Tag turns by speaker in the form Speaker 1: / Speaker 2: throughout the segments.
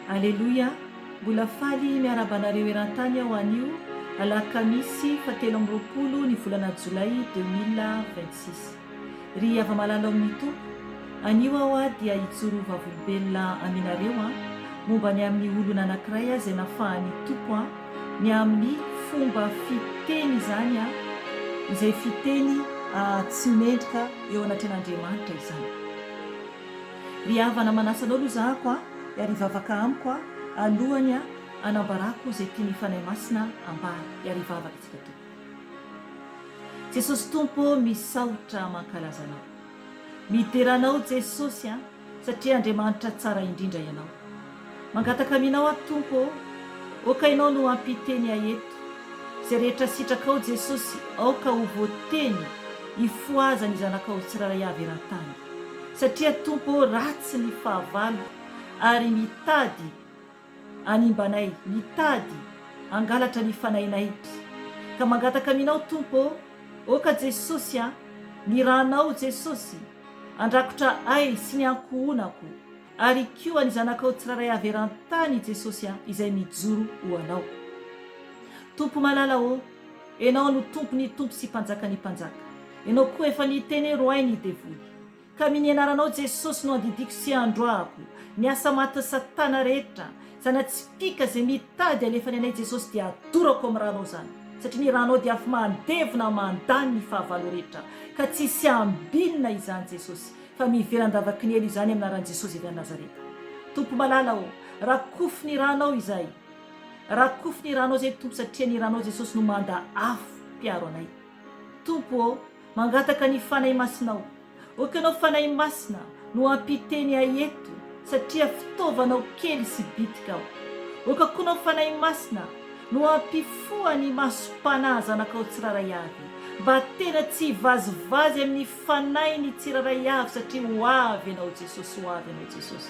Speaker 1: Aleloia, mbola faly miarabanareo eran-tany aho anio alakamisy 7 ny volana jolay 2026. Ry ava-malala amin'ny tompo, anio aho a dia hijoro vavolombelona aminareo momba ny amin'ny olona anankiray izay nafahany tompo ny amin'ny fomba fiteny izany izay fiteny tsy mendrika eo anatren'Andriamanitra izany. Ry havana manasanao aloha zahako iarivavaka amiko alohany anambarako izay tiany fanahy masina ambary iarivavaka antsika tompo. Jesosy tompo misaotra mankalazanao, miteranao Jesosy satria Andriamanitra tsara indrindra ianao. Mangataka aminao tompo, oka ianao no ampiteny aeto izay rehetra sitrakao Jesosy, aoka ho voateny hifoazany zanakao tsiraray avy eran-tany, satria tompo ratsy ny fahavalo ary mitady animbanay, mitady angalatra ny fanahinay. Ka mangataka aminao tompo, oka Jesosy ny ranao Jesosy andrakotra ay sy ny ankohonako, ary koa ny zanakao tsiraray avy eran-tany Jesosy izay mijoro ho anao. Tompo malala ianao no tompo ny tompo sy mpanjaka ny mpanjaka, ianao koa efa niteny roay ny devoly. Ka amin'ny anaranao Jesosy no andidiko sy androahako ny asa maty satana rehetra, zanatsipika izay mitady alefany anay Jesosy dia adorako amin'ny ranao zany, satria ny ranao dia afy mandevona mandany ny fahavalo rehetra, ka tsisy ambinina izany Jesosy, fa miveran-davaky ny elo izany aminaran'i Jesosy evy Nazareta. Tompo malala rakofy ny ranao izay, rakofy ny ranao zay tompo, satria ny ranao Jesosy no manda afo mpiaro anay. Tompo mangataka ny fanahy masinao, oka ianao fanahy masina no ampiteny aeto satria fitaovanao kely sy bitika aho. Oka koa ianao fanahy masina no ampifoa ny masom-panahy zanakao tsiraray avy, mba tena tsy vazivazy amin'ny fanahy ny tsiraray avy, satria ho avy ianao Jesosy, ho avy ianao Jesosy.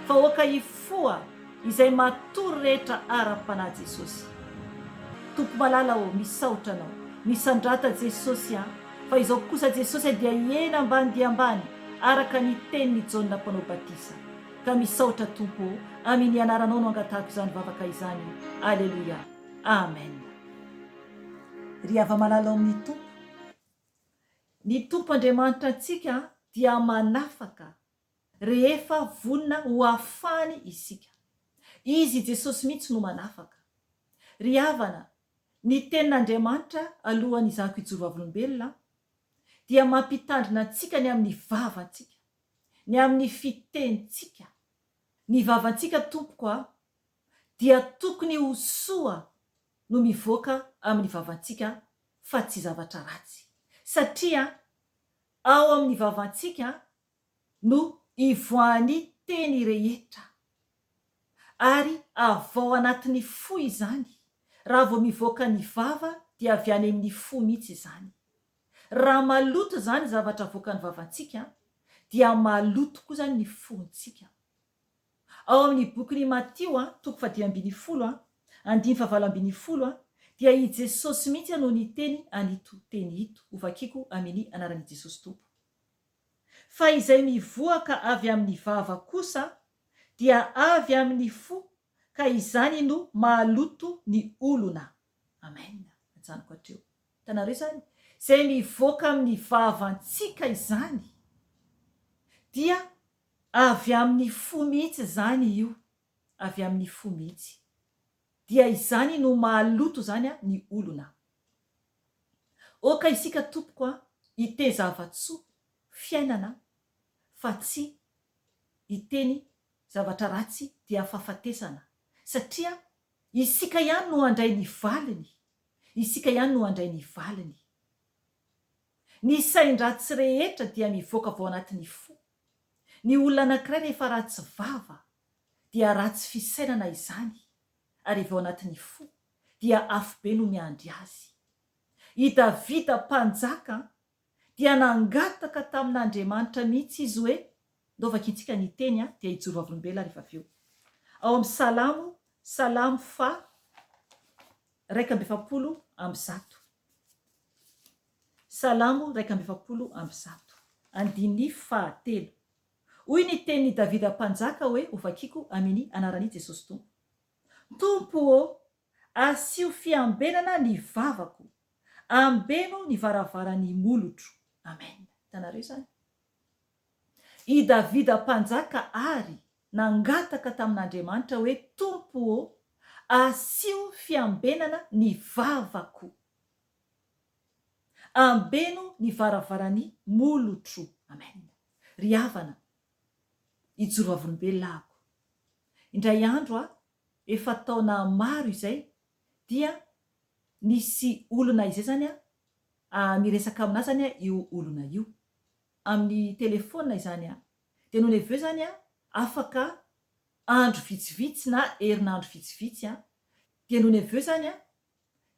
Speaker 1: Fa oka hifoa izay matory rehetra ara-panahy Jesosy. Tompo malala misaotra anao, misandrata Jesosy fa izao kosa Jesosy dia hiena ambany dia ambany araka ny tenin'ny Jaona mpanao batisa. Ka misaotra tompo, amin'ny anaranao no angatahako izany vavaka izany. Aleluia, amen. Ry ava-malala amin'ny tompo, ny tompo Andriamanitra antsika dia manafaka rehefa vonona ho afany isika. Izy Jesosy mihitsy no manafaka. Ry havana, ny tenin'Andriamanitra alohan'ny izahako hijoro vavolombelona dia mampitandrina antsika ny amin'ny vavantsika, ny amin'ny fitenitsika. Ny vavantsika tompoko dia tokony ho soa no mivoaka amin'ny vavantsika, fa tsy zavatra ratsy, satria ao amin'ny vavantsika no ivoany teny rehetra, ary avao anatin'ny fo izany. Raha vao mivoaka ny vava dia avy any amin'ny fo mihitsy izany. Raha maloto zany zavatra voakan'ny vavantsika dia maloto koa zany ny fontsika. Ao amin'ny bokyny Matio 10:20 dia i Jesosy mihitsy no niteny anito teny ito, ovakiko amin'ny anaran'i Jesosy tompo. Fa izay mivoaka avy amin'ny vava kosa dia avy amin'ny fo, ka izany no maloto ny olona. Amen. Ajanoko atreo. Tanareo zany, izay mivoaka amin'ny vavantsika izany dia avy amin'ny fo mihitsy zany io, avy amin'ny fo mihitsy. Dia izany no maloto zany ny olona. Oka isika tompoko ite zavatsoa fiainana, fa tsy iteny zavatra ratsy dia fahafatesana, satria isika ihany no handray ny valiny, isika ihany no handray ny valiny. Ny sain-dratsy rehetra dia mivoaka vao anatin'ny fo. Ny olona anankiray rehefa ratsy vava dia ratsy fisainana izany, ary vao anatin'ny fo dia afobe no miandry azy. I Davida mpanjaka dia nangataka tamin'Andriamanitra mihitsy izy hoe, ndovakitsika ny teny dia hijoro vavolombelona rehefa avy eo. Ao amin'ny Salamo 1:7. Salamo 1:7. Andiny 9. hoy ny tenin'ny davida mpanjaka hoe hovakiako amin'ny anaran'i jesosy tompo. Tompo asio fiambenana ny vavako, ambeno ny varavarany molotro. Amen. Hitanareo zany i davida mpanjaka ary nangataka tamin'andriamanitra hoe tompo asio fiambenana ny vavako, ambeno ny varavarany molotro. Amen. Ry havana ijoro avolombelonako, indray andro efa taona maro izay dia nisy olona izay zany miresaka aminazy zany io olona io amin'ny telefona izany dia noho ny aveo zany afaka andro vitsivitsy na herinandro vitsivitsy dia noho ny aveo zany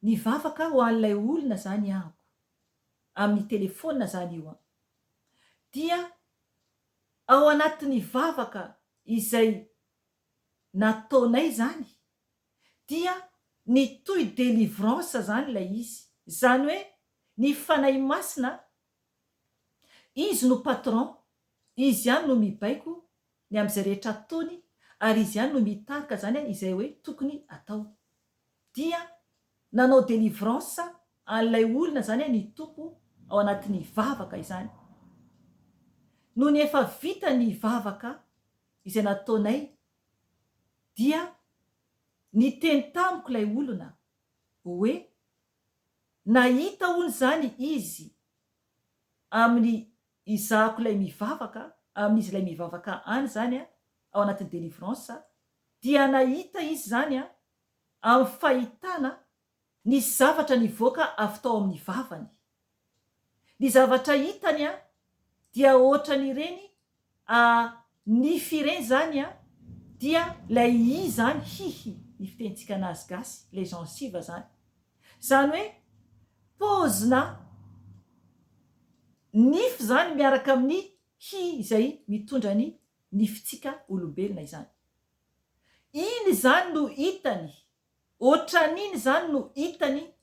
Speaker 1: nivavaka ho an'ilay olona zany ahako amin'ny telefona zany io dia ao anatin'ny vavaka izay nataonay zany dia nitoy délivrance zany ilay izy, zany hoe ny fanahy masina izy no patron, izy ihany no mibaiko ny amin'izay rehetra ataony ary izy ihany no mitarika zany izay hoe tokony atao. Dia nanao délivrance an'ilay olona zany ny tompo ao anatin'ny vavaka izany. Noho ny efa vita ny vavaka izay nataonay dia niteny tamiko ilay olona hoe nahita hono zany izy amin'ny izahako ilay mivavaka, amin'izy ilay mivavaka any zany ao anatin'ny délivrance, dia nahita izy zany amin'ny fahitana ny zavatra nivoaka avy tao amin'ny vavany. Ny zavatra hitany dia ohatran'ireny nify ireny zany dia lay i zany hihy ny fitentsika anazy gasy, les gencives zany. Zany hoe pozina nify zany miaraka amin'ny hi izay mitondra ny nifitsika olombelona izany. Iny zany no hitany, ohatran'iny zany no hitany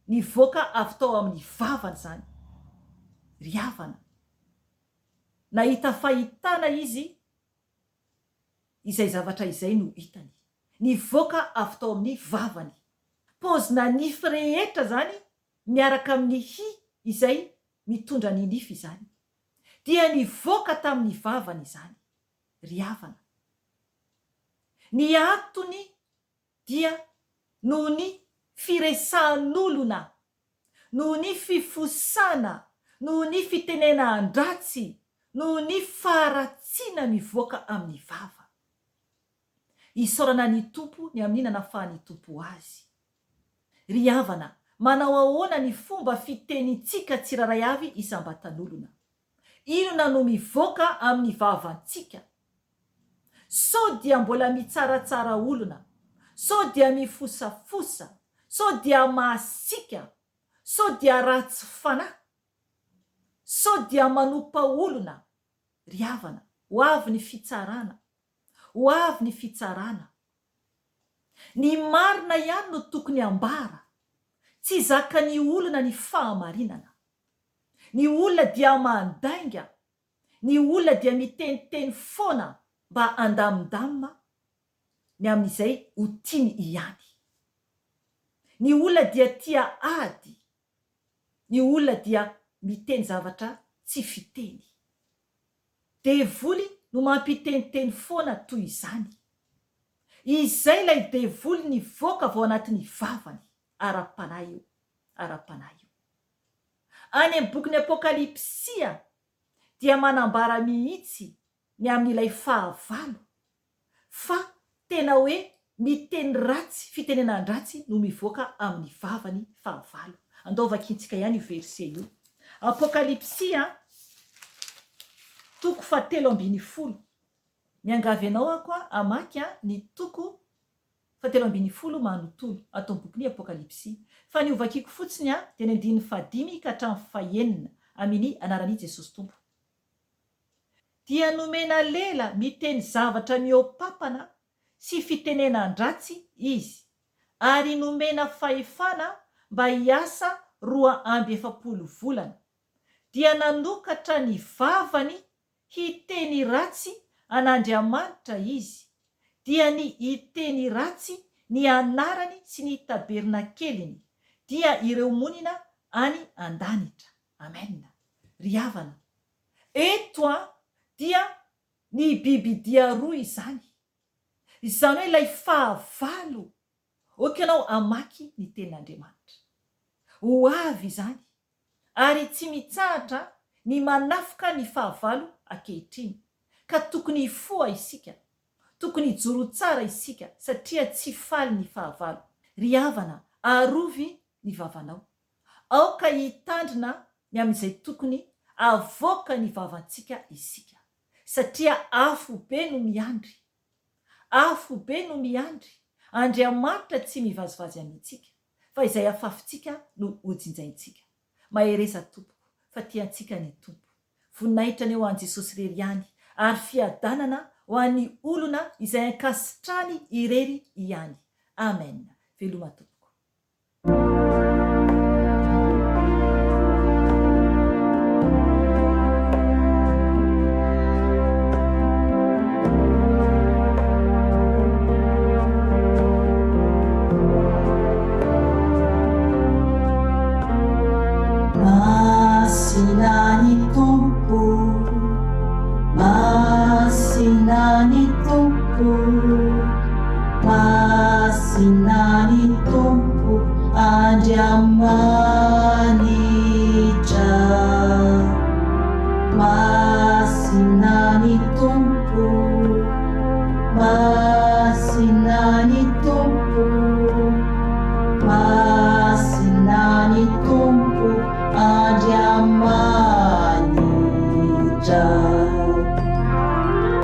Speaker 1: nivoaka avy tao amin'ny vavany zany. Ry havana, nahita fahitana izy izay zavatra izay no hitany nivoaka avy tao amin'ny vavany. Pozina nify rehetra zany miaraka amin'ny hi izay mitondra ny nify izany dia nivoaka tamin'ny vavany izany. Ry havana, ny antony dia noho ny firesahan'olona, noho ny fifosana, noho ny fitenena andratsy, noho ny faharatsiana mivoaka amin'ny vava. Isaorana ny tompo ny amin'iny nanafahany tompo azy. Ry havana, manao ahoana ny fomba fitenitsika tsiraray avy isambatan'olona? Inona no mivoaka amin'ny vavantsika? Sao dia mbola mitsaratsara olona, sao dia mifosafosa, sao dia masika, sao dia ratsy fanahy, sao dia manompa olona? Ry havana, ho avy ny fitsarana, ho avy ny fitsarana. Ny marina ihany no tokony ambara, tsy zaka ny olona ny fahamarinana. Ny olona dia mandainga, ny olona dia miteniteny foana mba andamindamina ny amin'izay ho tiany ihany. Ny olona dia tia ady, ny olona dia miteny zavatra tsy fiteny. Devoly no mampiteniteny foana toy izany. Izay ilay devoly nivoaka vao anatin'ny vavany. Ara-panahy io, ara-panahy io. Any amin'ny bokin'ny Apokalipsia dia manambara mihitsy ny amin'ilay fahavalo fa tena hoe miteny ratsy, fitenenan-dratsy no mivoaka amin'ny vavany fahavalo. Andao vakintsika ihany io verset io. Apokalipsia 7:10. Miangavy ianao ako amaky ny 7:10 manontolo atao bokin'ny Apokalipsia. Fa ny ovakiko fotsiny dia ny 5 ka hatramin'ny 9 amin'ny anaran'i Jesosy Tompo. Dia nomena lela miteny zavatra mihoapapana sy fitenenan-dratsy izy, ary nomena fahefana mba hiasa 250 volana. Dia nanokatra ny vavany hiteny ratsy an'Andriamanitra izy, dia ny hiteny ratsy ny anarany sy ny tabernakeliny dia ireo monina any an-danitra. Amen. Ry havana, eto dia ny biby dia roa izany. Izany hoe ilay fahavalo. Okanao amaky ny tenin'Andriamanitra. Ho avy izany ary tsy mitsahatra ny manafoka ny fahavalo ankehitriny, ka tokony hifoha isika, tokony hijoro tsara isika satria tsy faly ny fahavalo. Ry havana, arovy ny vavanao, aoka hitandrina ny amin'izay tokony avoaka ny vavantsika isika, satria afo be no miandry, afo be no miandry. Andriamanitra tsy mivazivazy amintsika, fa izay afafintsika no hojinjaintsika. Mahereza tompoko fa tiantsika ny tompo. Voninahitra ny eo an' Jesosy irery ihany, ary fiadanana ho an'ny olona izay ankasitrany irery ihany. Amen. Veloma tompoko.
Speaker 2: Masinani Tumpu Andriamanitra, Masinani Tumpu